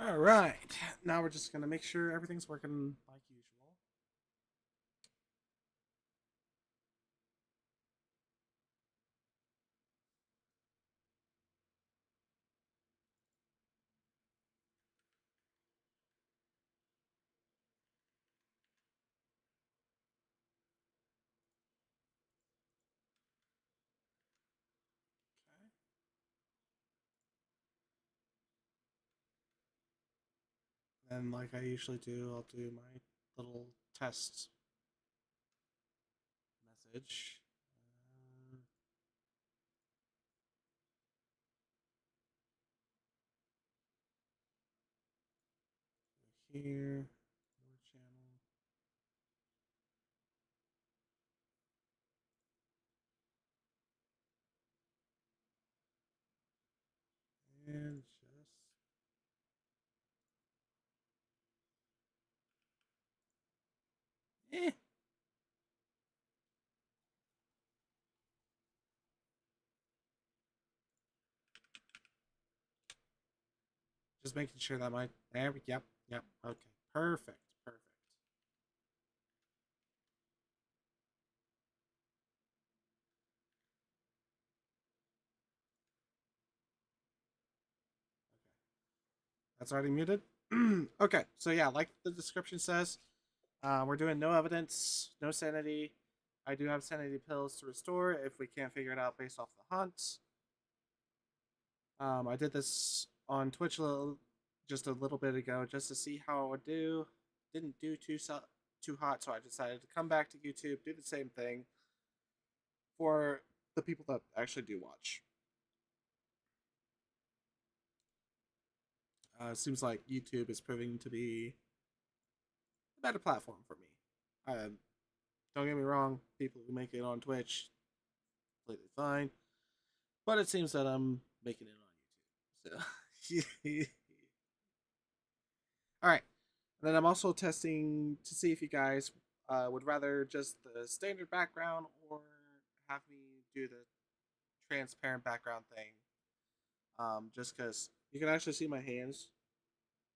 All right. Now we're just gonna make sure everything's working like usual. Okay. Then, like I usually do, I'll do my little test message. Uh, here, more channel, and just eh, just making sure that my there. Yep. Okay, perfect. That's already muted. Okay, so yeah, like the description says, we're doing no evidence, no sanity. I do have sanity pills to restore if we can't figure it out based off the hunt. I did this on Twitch just a little bit ago just to see how it would do. Didn't do too hot, so I decided to come back to YouTube, do the same thing for the people that actually do watch. Seems like YouTube is proving to be a better platform for me. Don't get me wrong, people who make it on Twitch, completely fine. But it seems that I'm making it on YouTube. So, all right. And then I'm also testing to see if you guys would rather just the standard background or have me do the transparent background thing. Just because you can actually see my hands.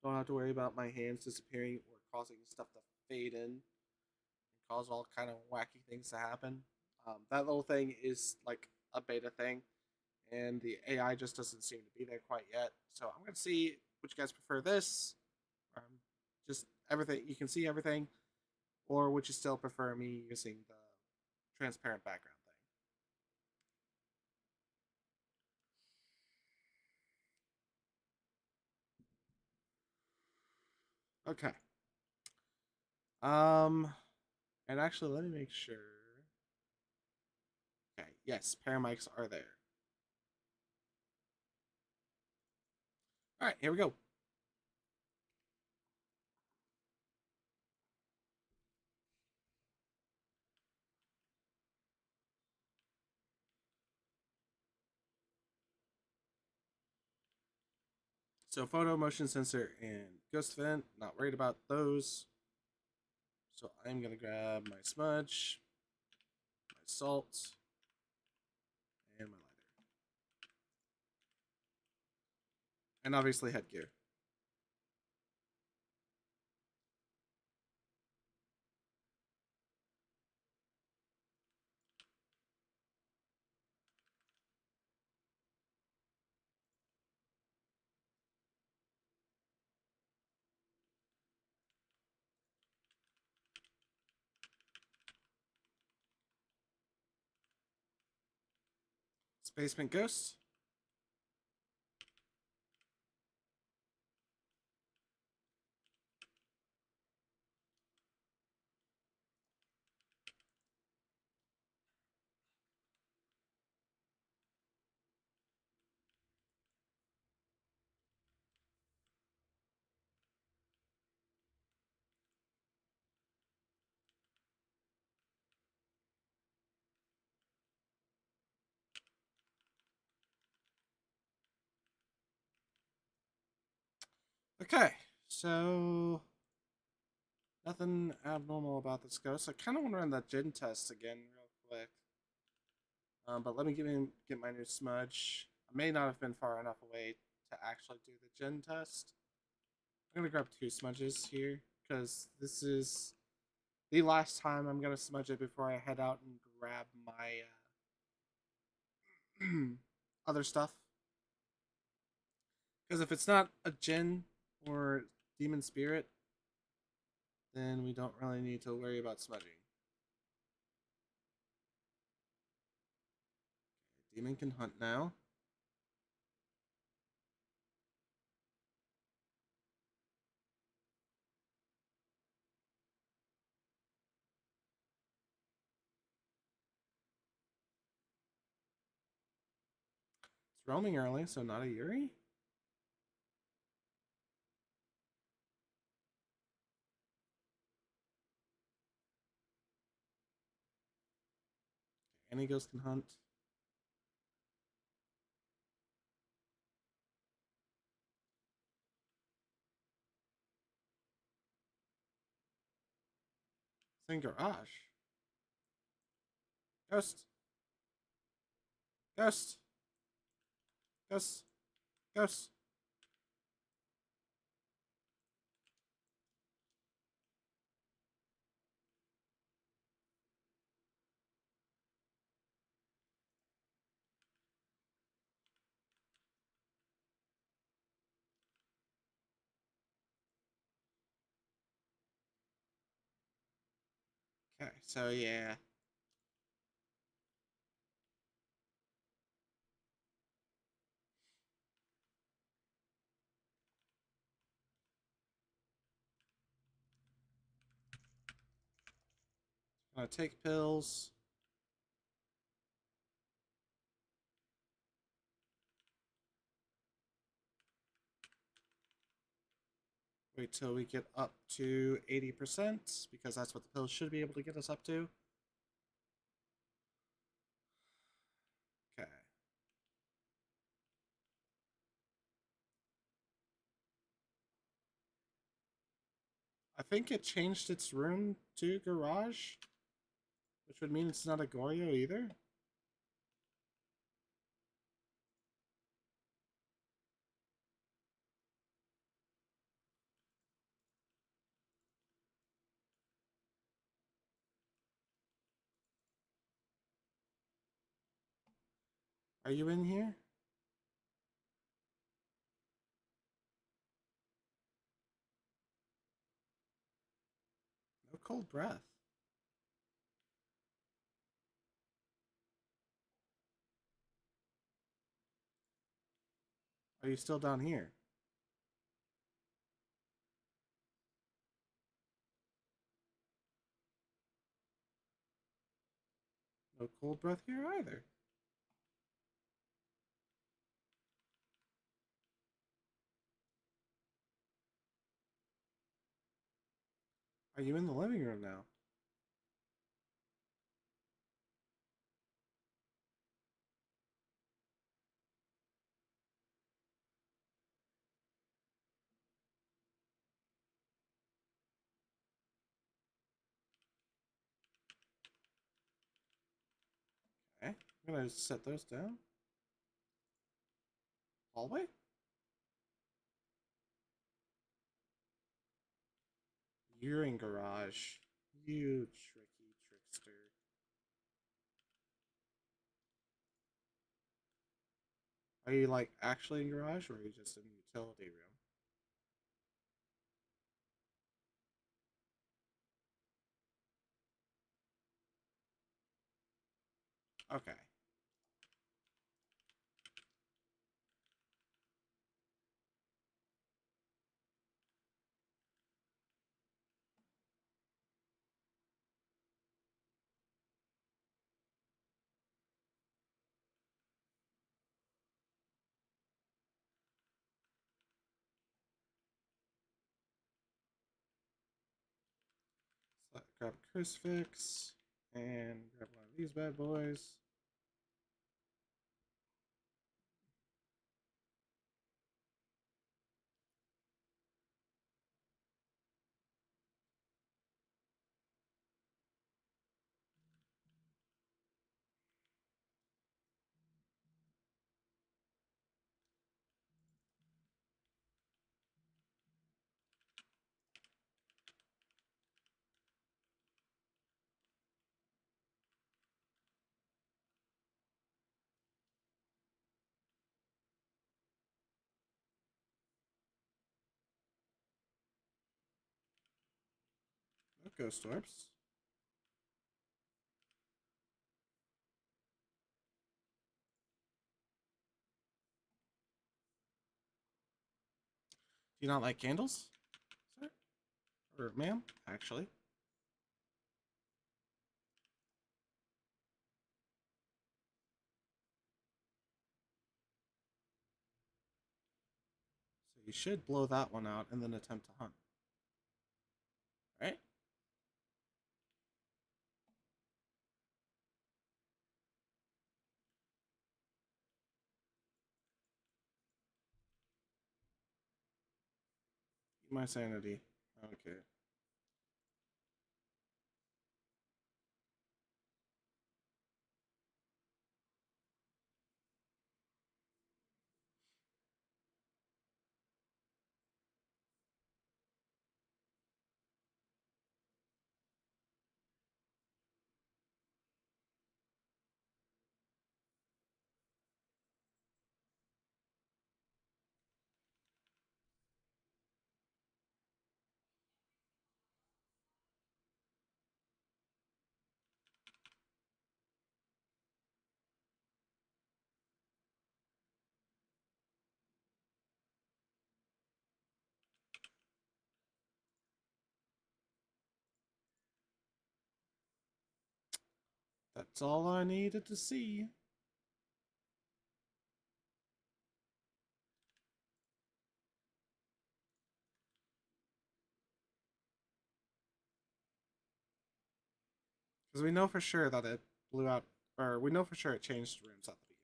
Don't have to worry about my hands disappearing or causing stuff to fade in and cause all kind of wacky things to happen. That little thing is like a beta thing, and the AI just doesn't seem to be there quite yet. So I'm gonna see which you guys prefer this, just everything you can see everything, or would you still prefer me using the transparent background thing? Okay. Um, and actually, let me make sure. Okay, yes, paramics are there. All right, here we go. So photo, motion sensor, and ghost vent. Not worried about those. So I'm gonna grab my smudge, my salt, and my lighter, and obviously headgear. Spacement ghost. Okay, so nothing abnormal about this ghost. I kind of want to run that gin test again real quick. But let me get my new smudge. I may not have been far enough away to actually do the gin test. I'm gonna grab two smudges here because this is the last time I'm gonna smudge it before I head out and grab my other stuff. Because if it's not a Jinn or demon spirit, then we don't really need to worry about smudging. Demon can hunt now. It's roaming early, so not a Yuri. Any ghost can hunt. Same garage. Ghost. Ghost. Ghost. Ghost. Okay, so yeah. Gonna take pills. Wait till we get up to 80% because that's what the pills should be able to get us up to. Okay. I think it changed its room to garage, which would mean it's not a Goryo either. Are you in here? No cold breath. Are you still down here? No cold breath here either. Are you in the living room now? Okay. I'm gonna set those down. Hallway? You're in garage. You tricky trickster. Are you like actually in garage or are you just in the utility room? Okay. So grab a crucifix and grab one of these bad boys. ghost orbs. Do you not like candles, sir? Or ma'am, actually? So you should blow that one out and then attempt to hunt. Right? My sanity. Okay. That's all I needed to see. Because we know for sure that it blew out, or we know for sure it changed rooms at the beginning.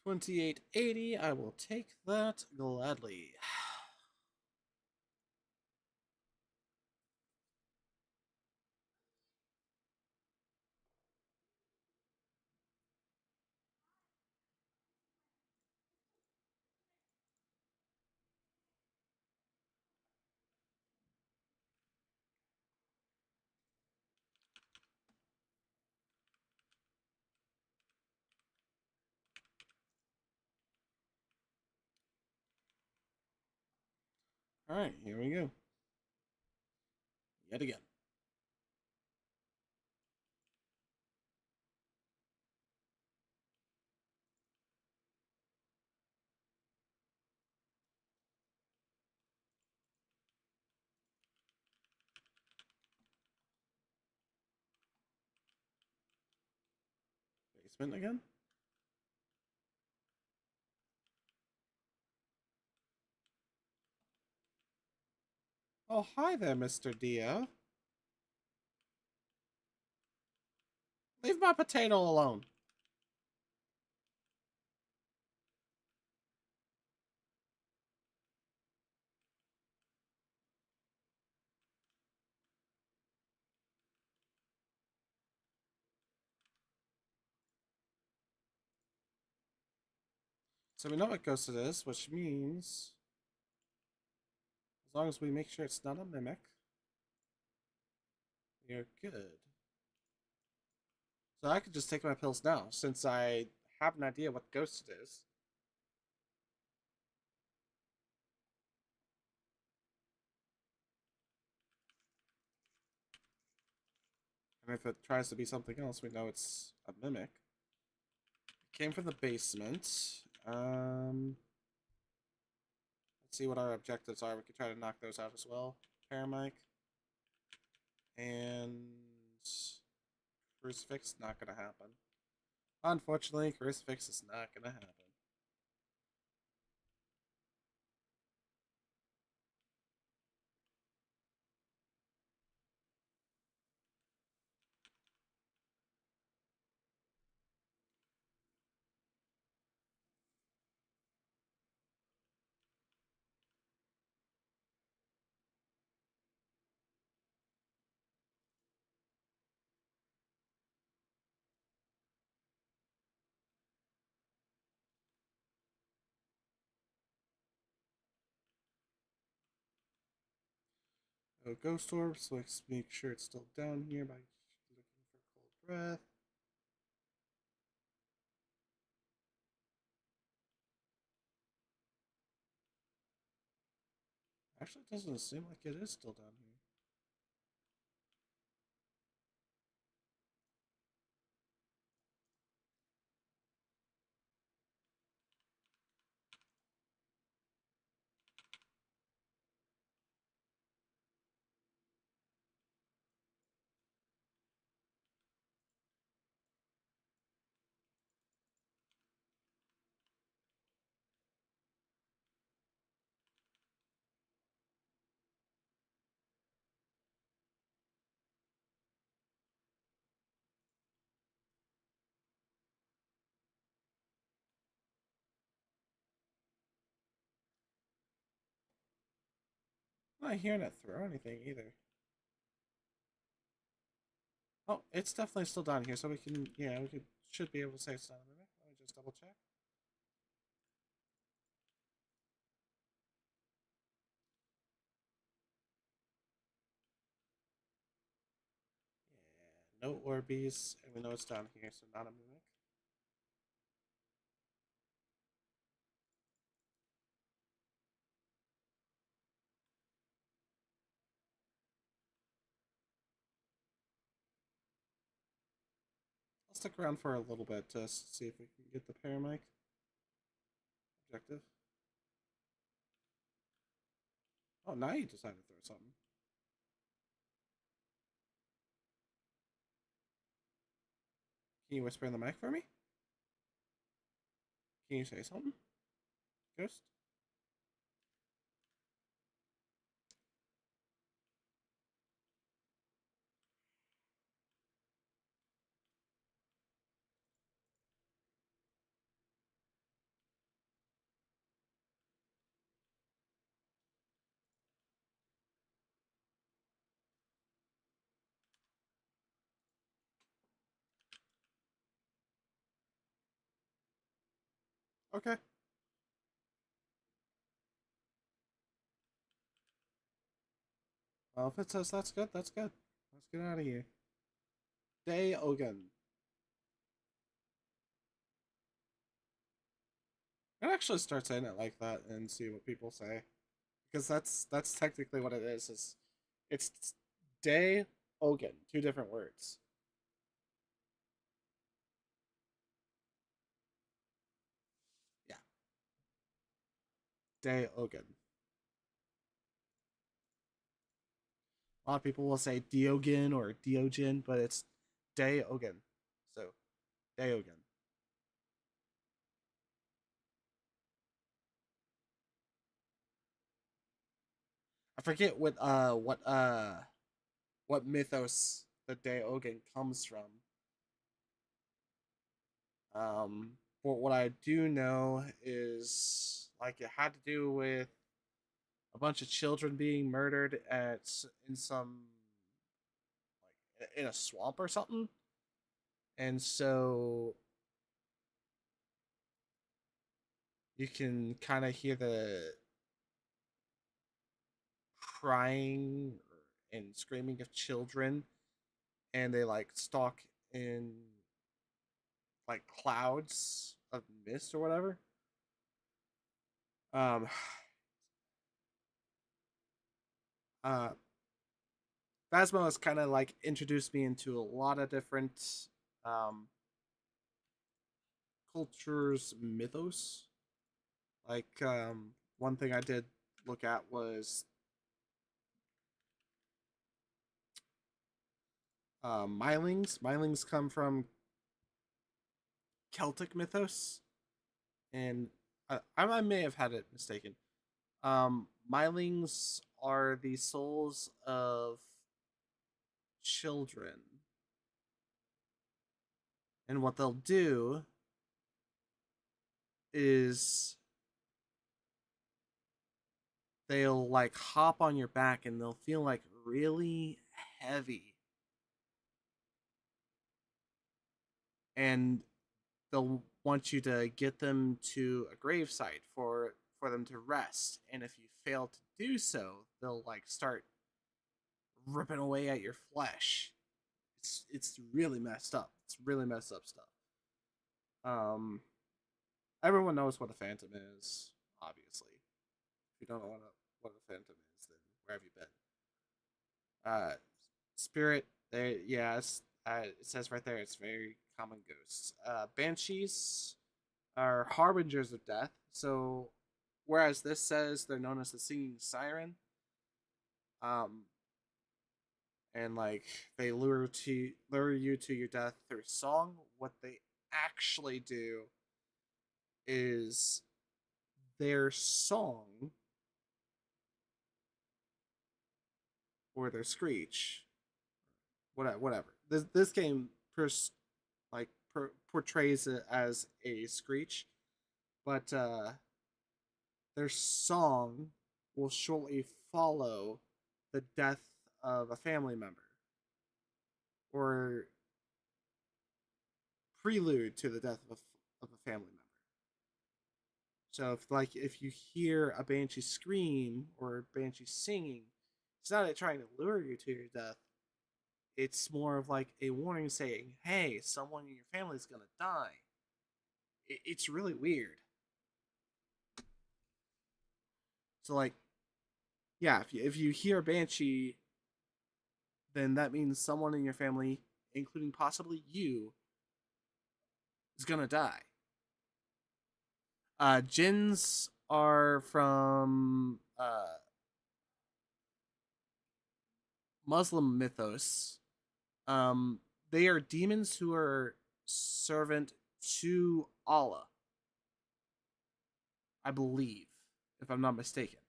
2880, I will take that gladly. Alright, here we go. Yet again. Basement again? Oh, hi there, Mr. Dio. Leave my potato alone. So we know what ghost it is, which means as long as we make sure it's not a mimic, we're good. So I could just take my pills now, since I have an idea what ghost it is. And if it tries to be something else, we know it's a mimic. It came from the basement. Let's see what our objectives are. We could try to knock those out as well. Paramike. And Crucifix, not gonna happen. Unfortunately, Crucifix is not gonna happen. So ghost orbs. Let's make sure it's still down here by looking for cold breath. Actually, it doesn't seem like it is still down here. I'm not hearing it throw anything either. Oh, it's definitely still down here, so we can, yeah, we could should be able to say it's not a mimic. Let me just double check. Yeah, no Orbeez, and we know it's down here, so not a mimic. I'll stick around for a little bit to see if we can get the paramic objective. Oh, now you decided to throw something. Can you whisper in the mic for me? Can you say something, Ghost? Okay. Well, if it says that's good, that's good. Let's get out of here. Day Ogun. I'd actually start saying it like that and see what people say, because that's technically what it is. Is it's Day Ogun, two different words. Yeah, Day Ogun. A lot of people will say Diogen or Diogen, but it's Day Ogun. So Day Ogun. I forget what mythos the Day Ogun comes from. But what I do know is like it had to do with a bunch of children being murdered at in some like in a swamp or something, and so you can kind of hear the crying and screaming of children, and they like stalk in like clouds of mist or whatever. Um, uh, Phasmo has kind of like introduced me into a lot of different um, cultures, mythos. Like one thing I did look at was Mylings. Mylings come from Celtic mythos, and I may have had it mistaken. Mylings are the souls of children, and what they'll do is they'll like hop on your back and they'll feel like really heavy, and they'll want you to get them to a gravesite for them to rest. And if you fail to do so, they'll like start ripping away at your flesh. It's really messed up. It's really messed up stuff. Um, Everyone knows what a phantom is, obviously. If you don't know what a phantom is, then where have you been? Spirit, they yeah, it says right there it's very common ghosts. Banshees are harbingers of death. So, whereas this says they're known as the singing siren, um, and like they lure you to your death through song. What they actually do is their song or their screech, whatever. This game portrays it as a screech, but their song will shortly follow the death of a family member or prelude to the death of a family member. So if you hear a banshee scream or a banshee singing, it's not it trying to lure you to your death. It's more of like a warning saying, "Hey, someone in your family is gonna die." It's really weird. So like, yeah, if you hear a banshee, then that means someone in your family, including possibly you, is gonna die. Jinns are from Muslim mythos. Um, they are demons who are servant to Allah, I believe, if I'm not mistaken.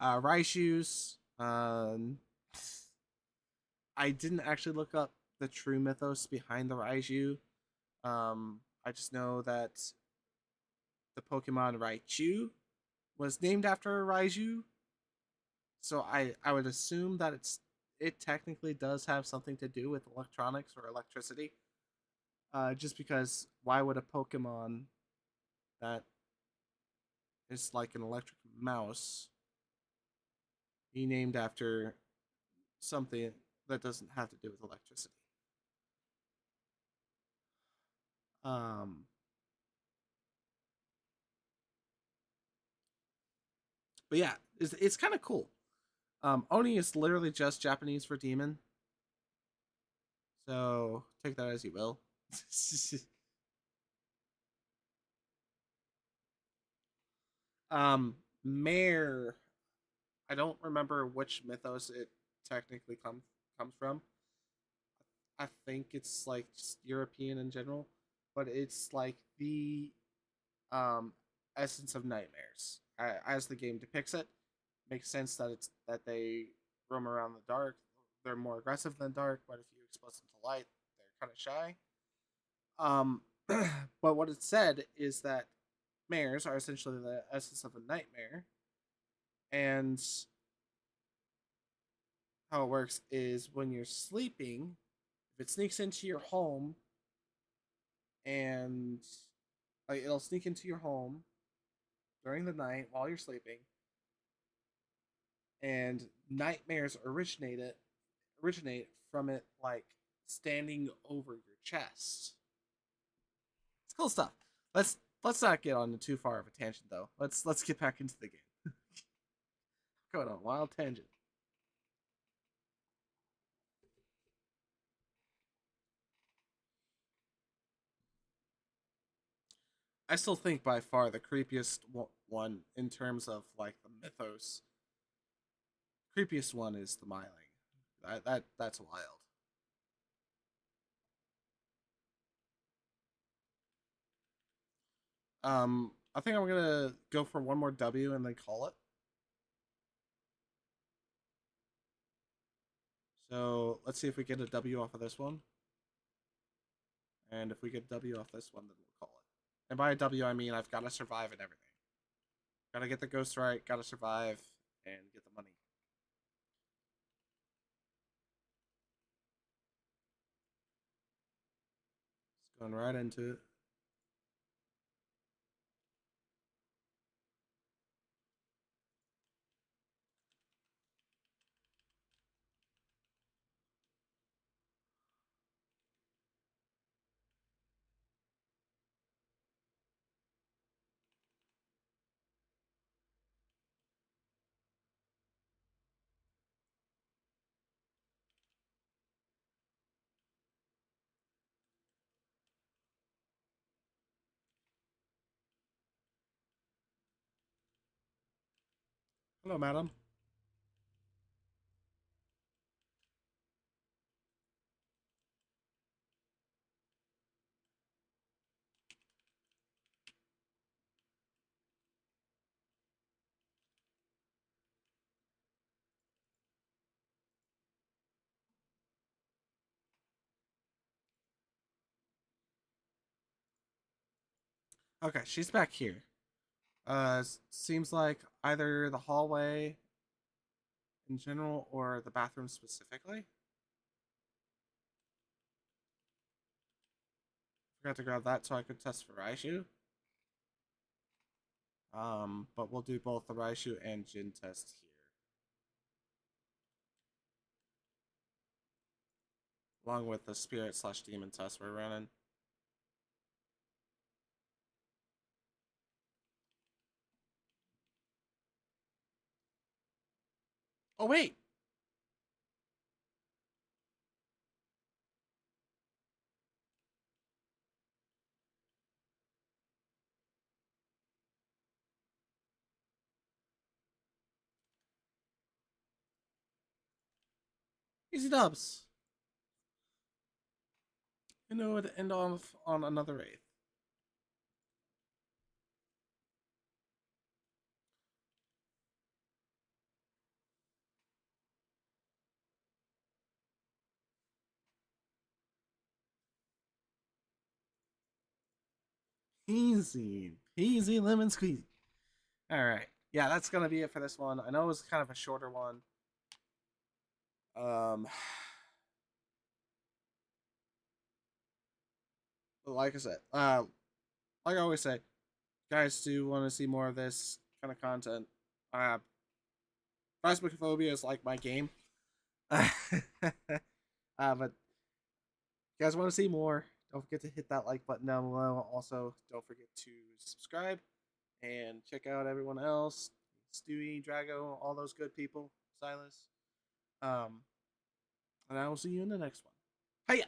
Raishus. I didn't actually look up the true mythos behind the Raiju. I just know that the Pokemon Raichu was named after a Raiju, so I would assume that it technically does have something to do with electronics or electricity. Just because why would a Pokemon that is like an electric mouse be named after something that doesn't have to do with electricity? Um, but yeah, it's kind of cool. Oni is literally just Japanese for demon, so take that as you will. Mare, I don't remember which mythos it technically comes from. I think it's like just European in general, but it's like the um essence of nightmares as the game depicts it. Makes sense that it's that they roam around the dark. They're more aggressive than dark, but if you expose them to light, they're kind of shy. Um, but what it said is that mares are essentially the essence of a nightmare, and how it works is when you're sleeping, if it sneaks into your home and like it'll sneak into your home during the night while you're sleeping, and nightmares originate from it like standing over your chest. It's cool stuff. Let's not get on too far of a tangent though. Let's get back into the game. Going on a wild tangent. I still think by far the creepiest one in terms of like the mythos. Creepiest one is the Myling. That's wild. I think I'm gonna go for one more W and then call it. So let's see if we get a W off of this one. And if we get a W off this one, then we'll call it. And by a W, I mean I've got to survive and everything. Got to get the ghost right, got to survive, and get the money. Just going right into it. Hello, madam. Okay, she's back here. Seems like either the hallway in general or the bathroom specifically. Forgot to grab that so I could test for Raishu. But we'll do both the Raishu and Jin test here, along with the spirit slash demon test we're running. Oh wait, easy dubs. You know, to end off on another eighth. Easy, easy lemon squeezy. All right, yeah, that's gonna be it for this one. I know it was kind of a shorter one. Um, but like I said, like I always say, guys do want to see more of this kind of content. Phasmophobia is like my game. But if you guys want to see more, don't forget to hit that like button down below. Also, don't forget to subscribe and check out everyone else. Stewie, Drago, all those good people. Silas. Um, and I will see you in the next one. Hiya!